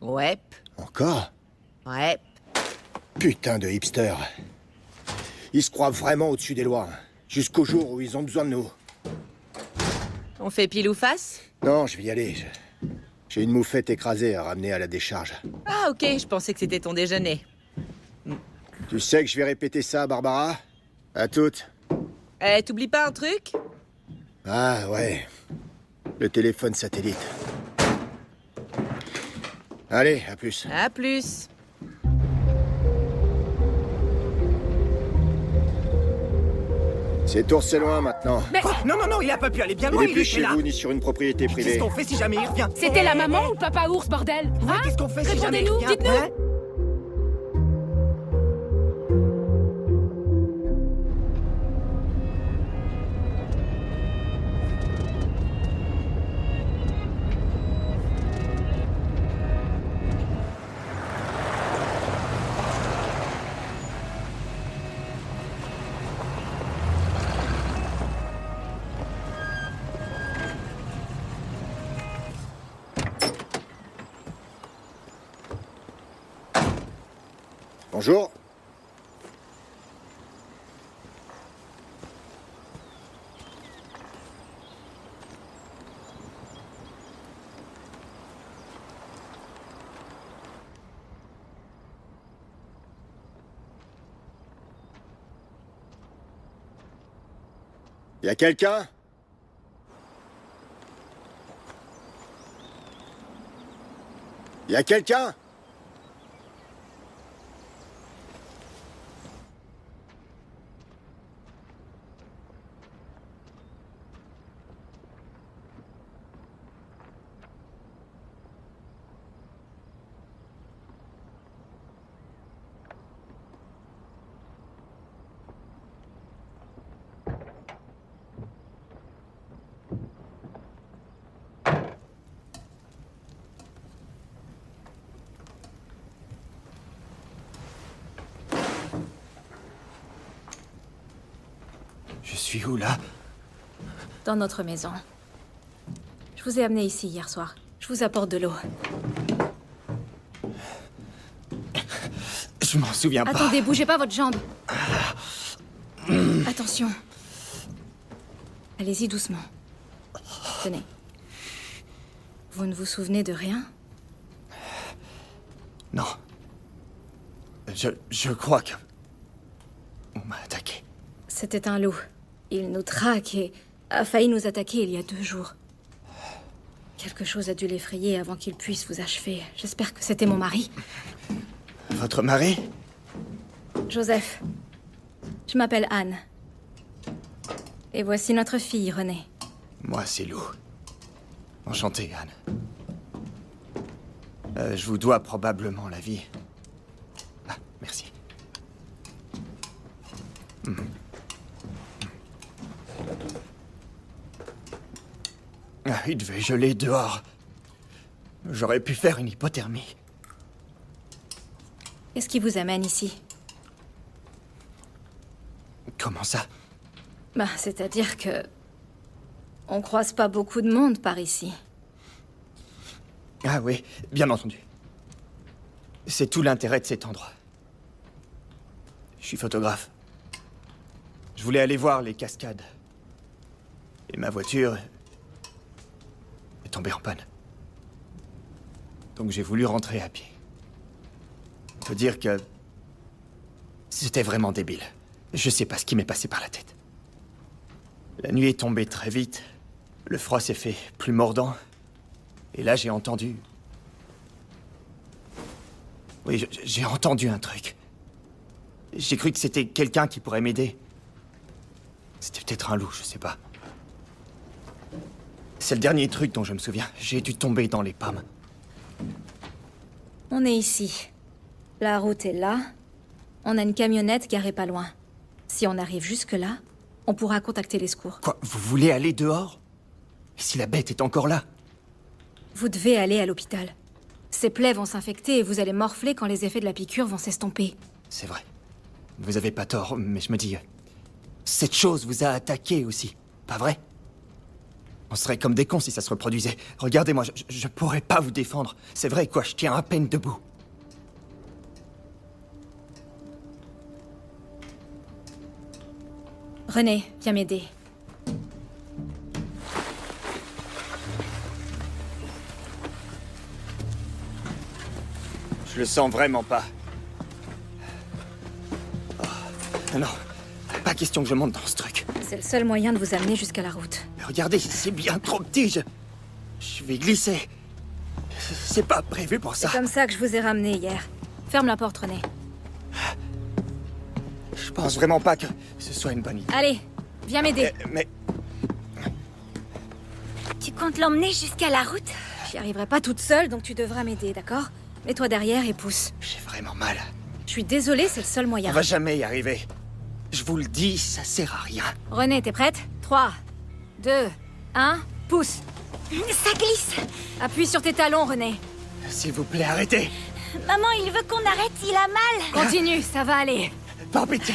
Ouais. Encore? Ouais. Putain de hipster. Ils se croient vraiment au-dessus des lois. Jusqu'au jour où ils ont besoin de nous. On fait pile ou face? Non, je vais y aller. J'ai une moufette écrasée à ramener à la décharge. Ah ok, je pensais que c'était ton déjeuner. Tu sais que je vais répéter ça, Barbara? À toutes. Eh, t'oublies pas un truc? Ah ouais. Le téléphone satellite. Allez, à plus. À plus. Cet ours c'est loin maintenant. Mais... Non, non, non, il a pas pu aller bien loin, Il est plus était chez là. vous ni sur une propriété privée. Qu'est-ce qu'on fait si jamais il revient? C'était la maman ou le papa ours, bordel? Ouais, Hein? qu'est-ce qu'on fait si jamais il Répondez-nous, revient? dites-nous. Hein? Bonjour. Y a quelqu'un? Y a quelqu'un? Je suis où, là? Dans notre maison. Je vous ai amené ici hier soir. Je vous apporte de l'eau. Je m'en souviens pas. Attendez, bougez pas votre jambe. Attention. Allez-y doucement. Tenez. Vous ne vous souvenez de rien? Non. Je crois que... On m'a attaqué. C'était un loup. Il nous traque et a failli nous attaquer il y a 2 jours. Quelque chose a dû l'effrayer avant qu'il puisse vous achever. J'espère que c'était mon mari. Votre mari? Joseph. Je m'appelle Anne. Et voici notre fille, Renée. Moi, c'est Lou. Enchanté, Anne. Je vous dois probablement la vie. Ah, merci. Ah, il devait geler dehors. J'aurais pu faire une hypothermie. Qu'est-ce qui vous amène ici? Comment ça? Bah, c'est-à-dire que... On croise pas beaucoup de monde par ici. Ah oui, bien entendu. C'est tout l'intérêt de cet endroit. Je suis photographe. Je voulais aller voir les cascades. Et ma voiture est tombée en panne. Donc j'ai voulu rentrer à pied. On peut dire que c'était vraiment débile. Je sais pas ce qui m'est passé par la tête. La nuit est tombée très vite. Le froid s'est fait plus mordant. Et là, j'ai entendu... Oui, j'ai entendu un truc. J'ai cru que c'était quelqu'un qui pourrait m'aider. C'était peut-être un loup, je sais pas. C'est le dernier truc dont je me souviens. J'ai dû tomber dans les pommes. On est ici. La route est là. On a une camionnette garée pas loin. Si on arrive jusque-là, on pourra contacter les secours. Quoi? Vous voulez aller dehors? Et si la bête est encore là? Vous devez aller à l'hôpital. Ces plaies vont s'infecter et vous allez morfler quand les effets de la piqûre vont s'estomper. C'est vrai. Vous avez pas tort, mais je me dis... Cette chose vous a attaqué aussi, pas vrai? On serait comme des cons si ça se reproduisait. Regardez-moi, je pourrais pas vous défendre. C'est vrai, quoi, je tiens à peine debout. Renée, viens m'aider. Je le sens vraiment pas. Oh, non, pas question que je monte dans ce truc. C'est le seul moyen de vous amener jusqu'à la route. Mais regardez, c'est bien trop petit, je vais glisser. C'est pas prévu pour ça. C'est comme ça que je vous ai ramené hier. Ferme la porte, Renée. Je pense vraiment pas que ce soit une bonne idée. Allez, viens m'aider. Mais... Tu comptes l'emmener jusqu'à la route? J'y arriverai pas toute seule, donc tu devras m'aider, d'accord? Mets-toi derrière et pousse. J'ai vraiment mal. Je suis désolée, c'est le seul moyen. On va jamais y arriver. Je vous le dis, ça sert à rien. Renée, t'es prête? 3, 2, 1, pousse. Ça glisse. Appuie sur tes talons, Renée. S'il vous plaît, arrêtez. Maman, il veut qu'on arrête, il a mal. Continue, ça va aller. Par pitié,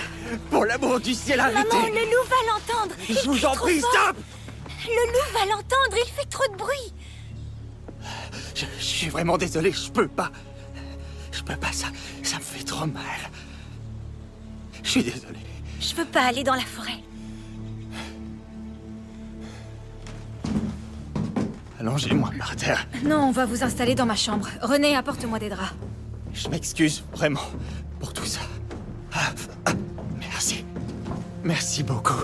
pour l'amour du ciel, arrêtez. Maman, le loup va l'entendre. Je vous en prie, stop. Le loup va l'entendre, il fait trop de bruit. Je suis vraiment désolé, je peux pas. Je peux pas, ça me fait trop mal. Je suis désolé. Je veux pas aller dans la forêt. Allongez-moi par terre. Non, on va vous installer dans ma chambre. Renée, apporte-moi des draps. Je m'excuse vraiment pour tout ça. Merci. Merci beaucoup.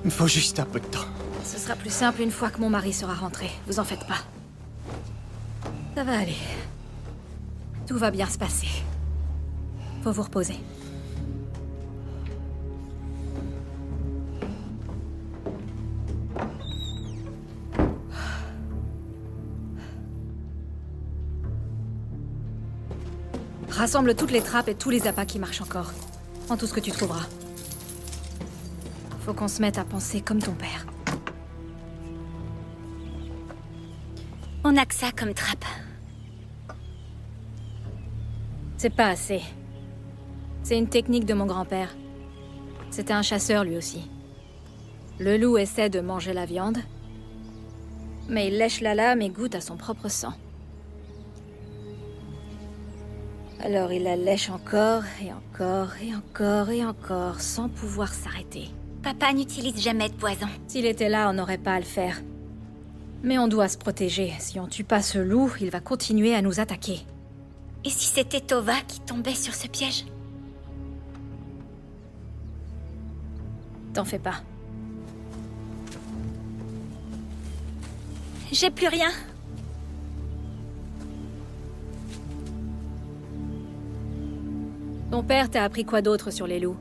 Il me faut juste un peu de temps. Ce sera plus simple une fois que mon mari sera rentré. Vous en faites pas. Ça va aller. Tout va bien se passer. Faut vous reposer. Rassemble toutes les trappes et tous les appâts qui marchent encore. Prends tout ce que tu trouveras. Faut qu'on se mette à penser comme ton père. On a que ça comme trappe. C'est pas assez. C'est une technique de mon grand-père. C'était un chasseur lui aussi. Le loup essaie de manger la viande, mais il lèche la lame et goûte à son propre sang. Alors il la lèche encore, et encore, et encore, et encore, sans pouvoir s'arrêter. Papa n'utilise jamais de poison. S'il était là, on n'aurait pas à le faire. Mais on doit se protéger. Si on tue pas ce loup, il va continuer à nous attaquer. Et si c'était Tova qui tombait sur ce piège? T'en fais pas. J'ai plus rien. Ton père t'a appris quoi d'autre sur les loups?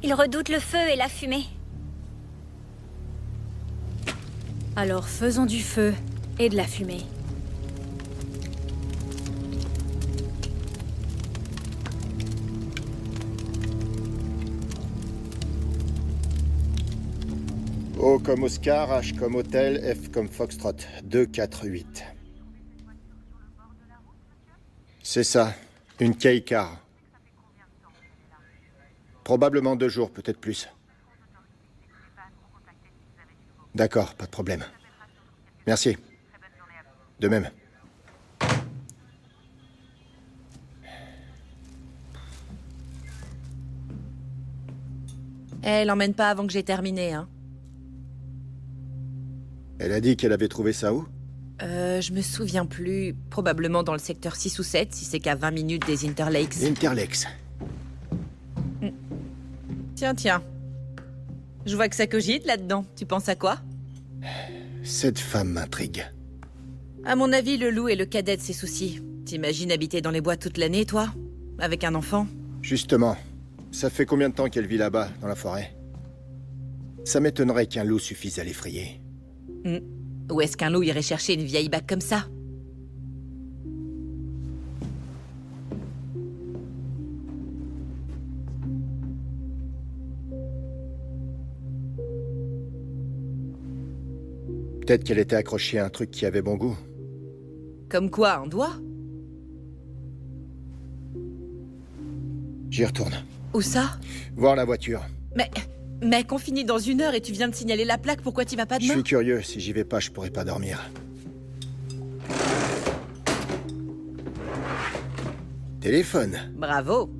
Il redoute le feu et la fumée. Alors faisons du feu et de la fumée. O comme Oscar, H comme Hôtel, F comme Foxtrot. 2, 4, 8. C'est ça. Une K-car. Probablement 2 jours, peut-être plus. D'accord, pas de problème. Merci. De même. Elle l'emmène pas avant que j'ai terminé, hein. Elle a dit qu'elle avait trouvé ça où? Je me souviens plus. Probablement dans le secteur 6 ou 7, si c'est qu'à 20 minutes des Interlakes. Interlakes. Tiens. Je vois que ça cogite là-dedans. Tu penses à quoi? Cette femme m'intrigue. À mon avis, le loup est le cadet de ses soucis. T'imagines habiter dans les bois toute l'année, toi? Avec un enfant? Justement. Ça fait combien de temps qu'elle vit là-bas, dans la forêt? Ça m'étonnerait qu'un loup suffise à l'effrayer. Où est-ce qu'un loup irait chercher une vieille bague comme ça? Peut-être qu'elle était accrochée à un truc qui avait bon goût. Comme quoi, un doigt? J'y retourne. Où ça? Voir la voiture. Mais qu'on finit dans 1 heure et tu viens de signaler la plaque, pourquoi t'y vas pas Je demain? suis curieux, si j'y vais pas, je pourrais pas dormir. Téléphone. Bravo.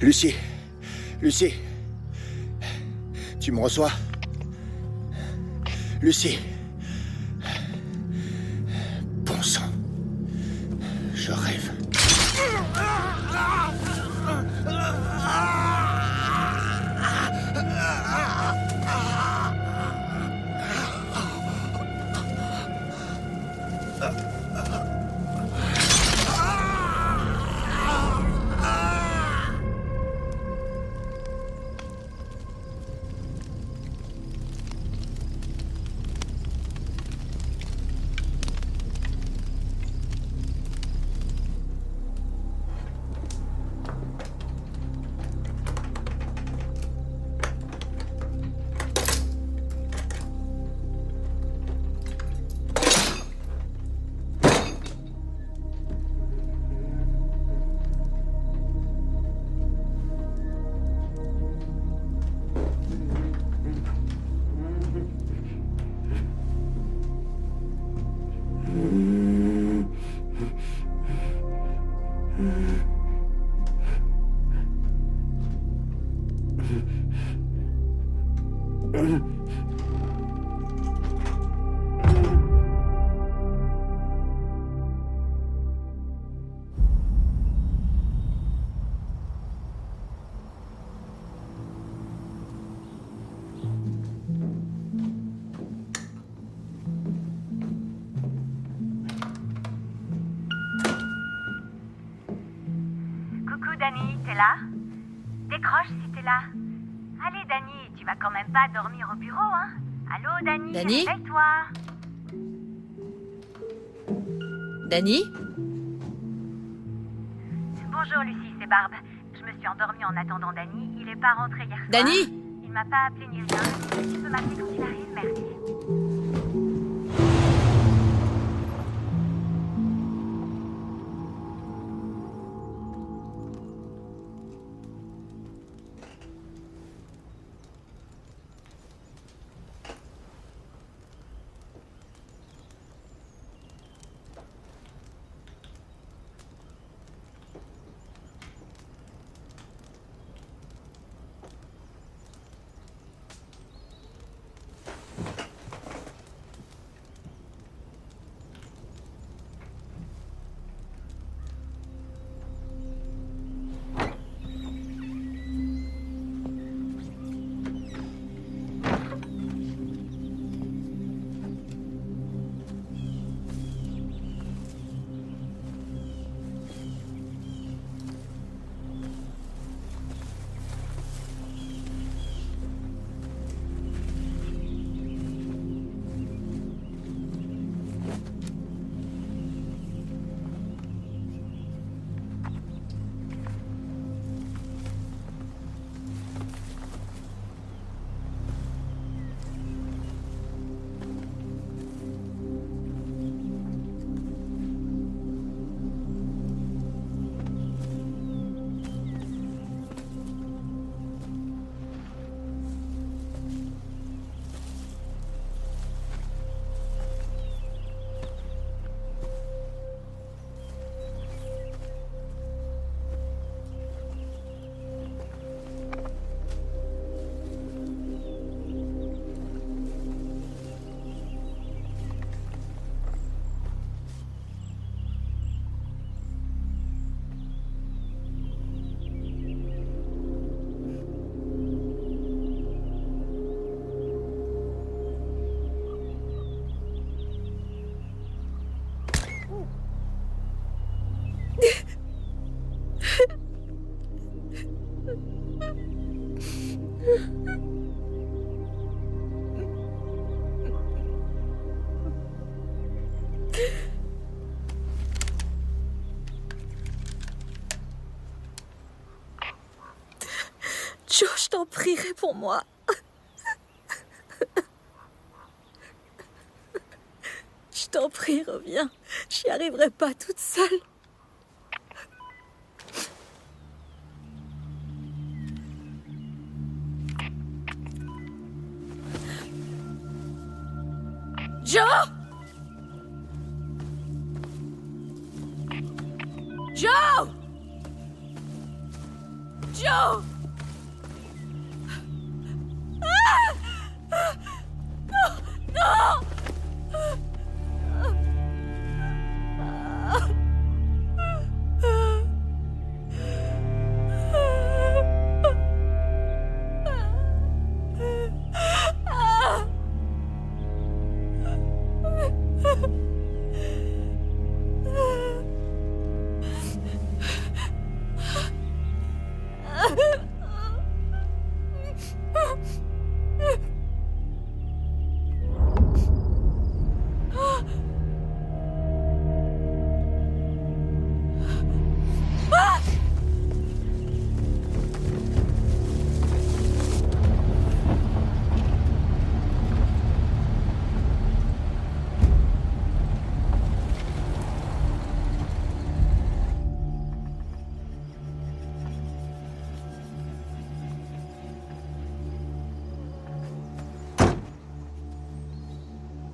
Lucie. Lucie. Tu me reçois? Lucie. Bon sang. Je rêve. Coucou Dani, t'es là? Décroche si t'es là. Allez Dani, tu vas quand même pas dormir au bureau, hein? Allô Dani, Dani? réveille-toi. Dani? Bonjour Lucie, c'est Barbe. Je me suis endormie en attendant Dani. Il est pas rentré hier soir. Dani? Il m'a pas appelé ni rien. Tu peux m'appeler quand il arrive, merci. Joe, je t'en prie, réponds-moi. Je t'en prie, reviens. J'y arriverai pas toute seule. Joe! Joe! Joe!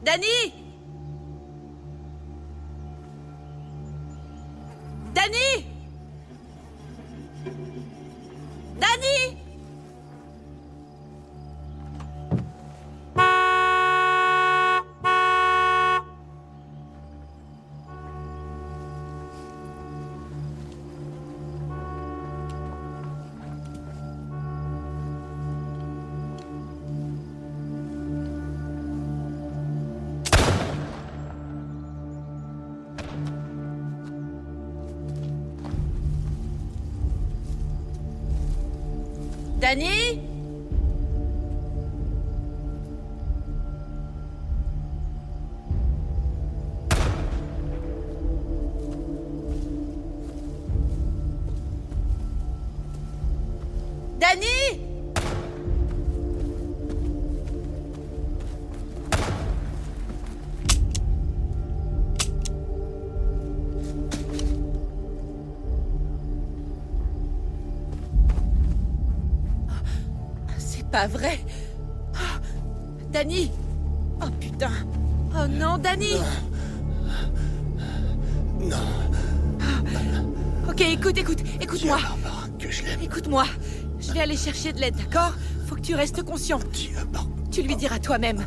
Dani! Dani! Dani! Danny? Danny? C'est pas vrai. Oh, Danny? Oh putain. Oh non, Danny. Non. Ok, écoute-moi. Que je l'aime. Écoute-moi. Je vais aller chercher de l'aide, d'accord? Faut que tu restes conscient. Tu lui diras toi-même.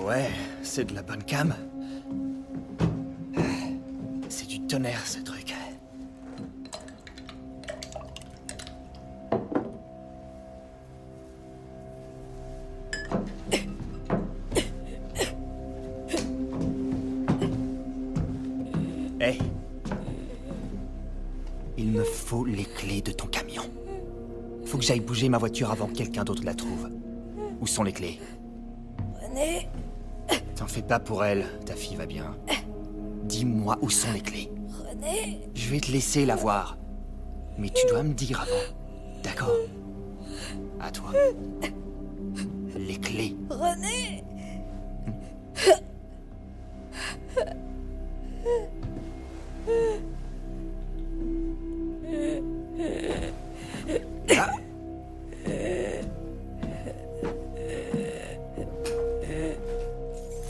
Ouais, c'est de la bonne cam. C'est du tonnerre, ce truc. Hey. Il me faut les clés de ton camion. Faut que j'aille bouger ma voiture avant que quelqu'un d'autre la trouve. Où sont les clés? René. T'en fais pas pour elle, ta fille va bien. Dis-moi où sont les clés. René. Je vais te laisser la voir. Mais tu dois me dire avant. D'accord? À toi. Les clés. René. Ah.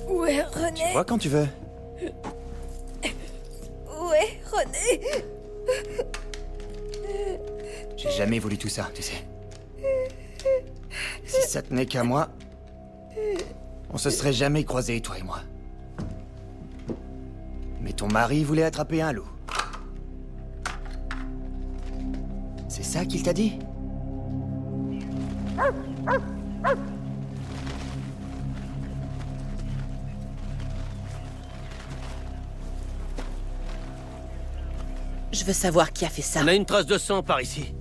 Où est René? Tu vois quand tu veux. Où est René? J'ai jamais voulu tout ça, tu sais. Si ça tenait qu'à moi, on se serait jamais croisés, toi et moi. Mais ton mari voulait attraper un loup. C'est ça qu'il t'a dit? Je veux savoir qui a fait ça. On a une trace de sang par ici.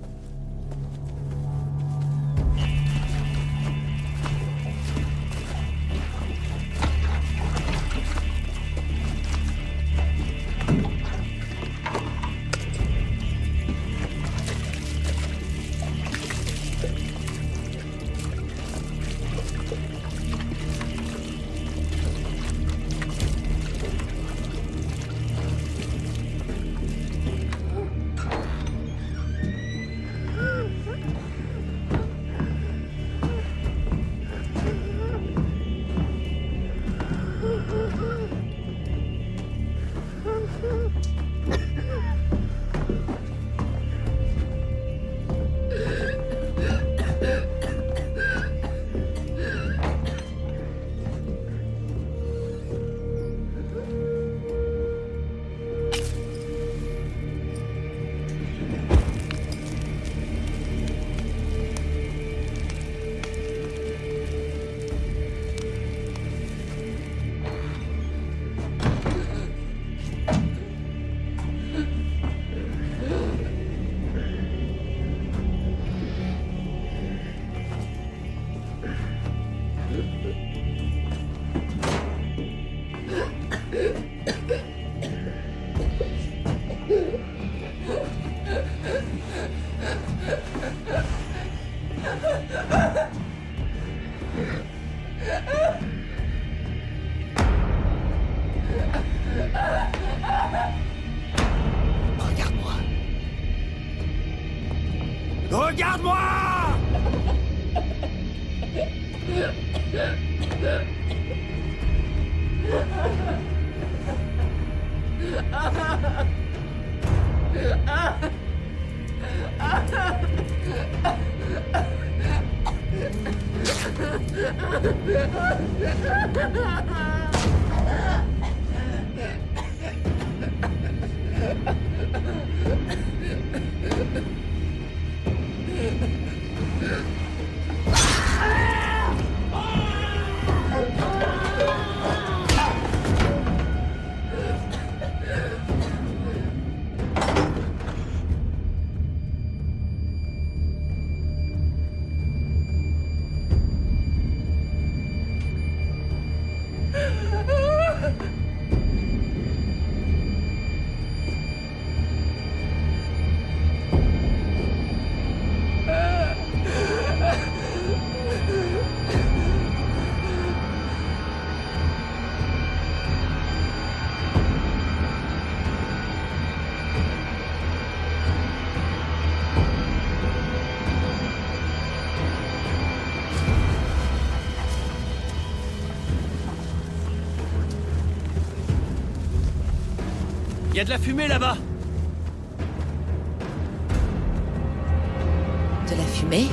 Regarde-moi. Regarde-moi! Il y a de la fumée là-bas. De la fumée?